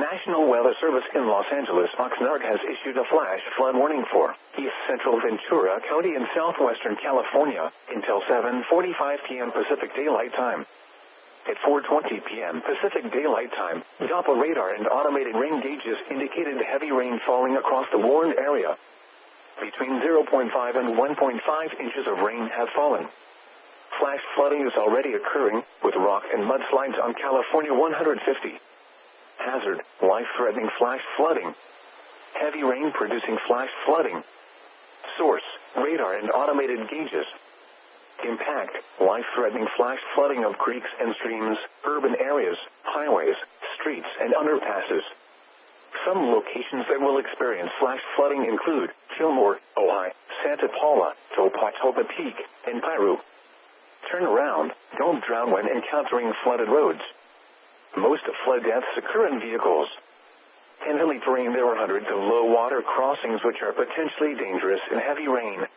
National Weather Service in Los Angeles, Oxnard has issued a flash flood warning for East Central Ventura County in southwestern California until 7:45 p.m. Pacific Daylight Time. At 4:20 p.m. Pacific Daylight Time, Doppler radar and automated rain gauges indicated heavy rain falling across the warned area. Between 0.5 and 1.5 inches of rain have fallen. Flash flooding is already occurring, with rock and mudslides on California 150. Hazard, life-threatening flash flooding. Heavy rain producing flash flooding. Source, radar and automated gauges. Impact, life-threatening flash flooding of creeks and streams, urban areas, highways, streets and underpasses. Some locations that will experience flash flooding include Fillmore, Ojai, Santa Paula, Topatopa Peak, and Piru. Turn around, don't drown when encountering flooded roads. Most flood deaths occur in vehicles. In hilly terrain there are hundreds of low-water crossings which are potentially dangerous in heavy rain.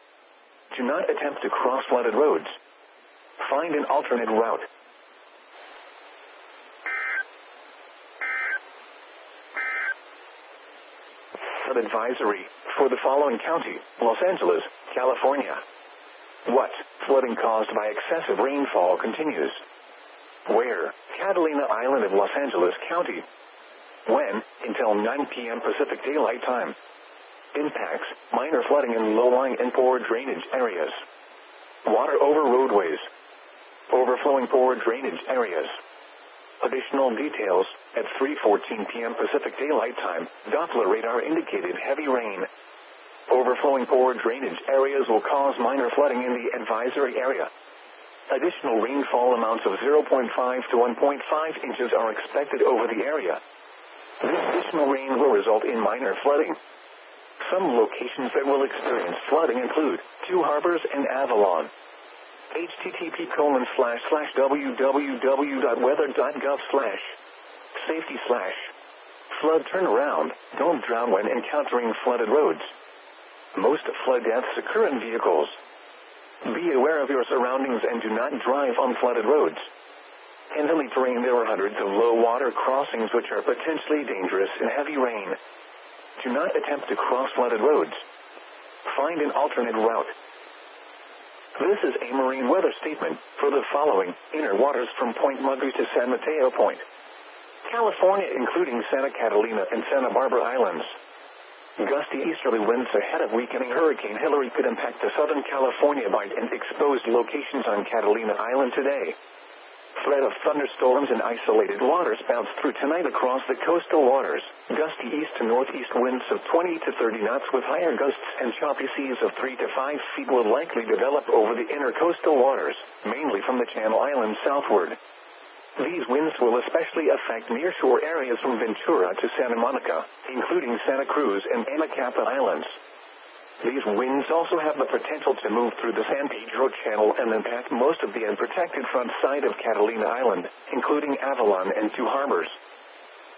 Do not attempt to cross flooded roads. Find an alternate route. Flood advisory for the following county: Los Angeles, California. What? Flooding caused by excessive rainfall continues. Where? Catalina Island of Los Angeles County. When? Until 9 p.m. Pacific Daylight Time. Impacts: minor flooding in low-lying and poor drainage areas. Water over roadways. Overflowing poor drainage areas. Additional details: at 3:14 p.m. Pacific Daylight Time, Doppler radar indicated heavy rain. Overflowing poor drainage areas will cause minor flooding in the advisory area. Additional rainfall amounts of 0.5 to 1.5 inches are expected over the area. This additional rain will result in minor flooding. Some locations that will experience flooding include Two Harbors and Avalon. http://www.weather.gov/safety/ flood turnaround, don't drown when encountering flooded roads. Most flood deaths occur in vehicles. Be aware of your surroundings and do not drive on flooded roads. In hilly terrain there are hundreds of low-water crossings which are potentially dangerous in heavy rain. Do not attempt to cross flooded roads. Find an alternate route. This is a marine weather statement for the following inner waters from Point Mugu to San Mateo Point, California, including Santa Catalina and Santa Barbara Islands. Gusty easterly winds ahead of weakening Hurricane Hilary could impact the Southern California bight and exposed locations on Catalina Island today. Threat of thunderstorms and isolated waterspouts through tonight across the coastal waters. Gusty east to northeast winds of 20 to 30 knots with higher gusts and choppy seas of 3 to 5 feet will likely develop over the inner coastal waters, mainly from the Channel Islands southward. These winds will especially affect nearshore areas from Ventura to Santa Monica, including Santa Cruz and Anacapa Islands. These winds also have the potential to move through the San Pedro Channel and impact most of the unprotected front side of Catalina Island, including Avalon and Two Harbors.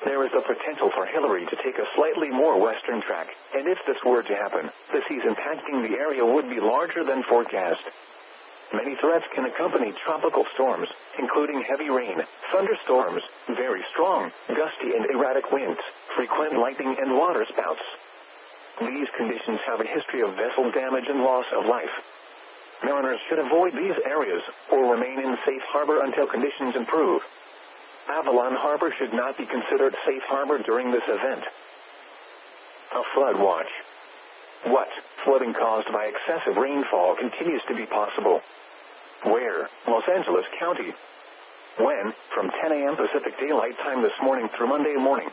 There is the potential for Hilary to take a slightly more western track, and if this were to happen, the seas impacting the area would be larger than forecast. Many threats can accompany tropical storms, including heavy rain, thunderstorms, very strong, gusty and erratic winds, frequent lightning and waterspouts. These conditions have a history of vessel damage and loss of life. Mariners should avoid these areas or remain in safe harbor until conditions improve. Avalon Harbor should not be considered safe harbor during this event. A flood watch. What? Flooding caused by excessive rainfall continues to be possible. Where? Los Angeles County. When? From 10 a.m. Pacific Daylight Time this morning through Monday morning.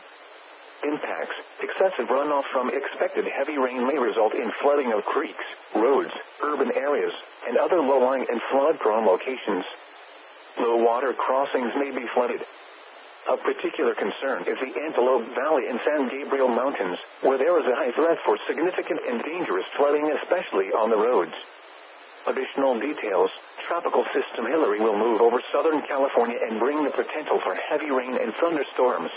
Impacts: excessive runoff from expected heavy rain may result in flooding of creeks, roads, urban areas, and other low-lying and flood-prone locations. Low-water crossings may be flooded. Of particular concern is the Antelope Valley and San Gabriel Mountains, where there is a high threat for significant and dangerous flooding, especially on the roads. Additional details: Tropical System Hilary will move over Southern California and bring the potential for heavy rain and thunderstorms.